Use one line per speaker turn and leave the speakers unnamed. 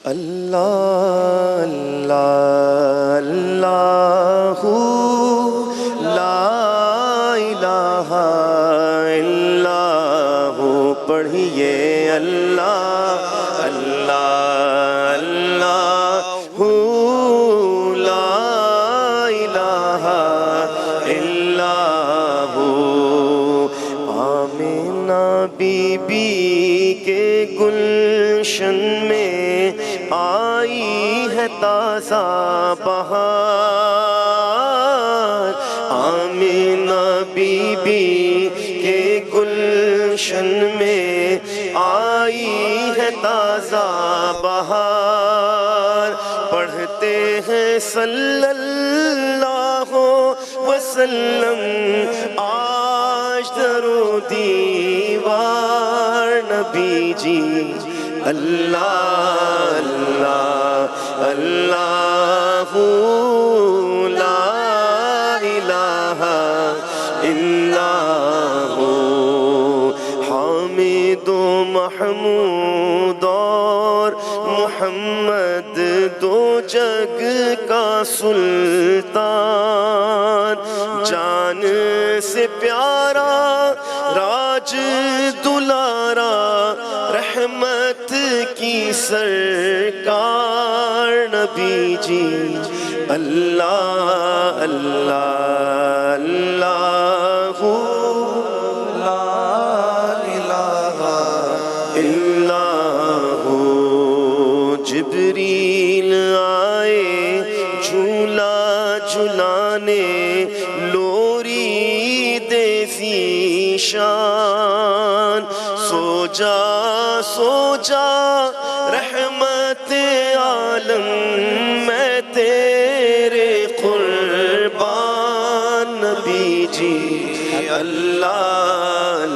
اللہ اللہ اللہ لا الہ الا ہو پڑھیے اللہ اللہ اللہ لا الہ الا ہو۔ آمینہ بی بی کے گلشن میں آئی ہے تازہ بہار، آمینہ بی بی کے گلشن میں آئی ہے تازہ بہار۔ پڑھتے ہیں صلی اللہ وسلم آج درود دیوار نبی جی۔ اللہ اللہ اللہ لا الہ الا ہو۔ حامد و محمود اور محمد دو جگ کا سلطان، جان سے پیارا راج دلارا رحمت کی سرکار نبی جی۔ اللہ اللہ اللہ لا الہ الا ہو۔ جبریل آئے جھولا جھلانے لوری دیسی شان، سو جا سو جا رحمت عالم میں تیرے قربان نبی جی۔ اللہ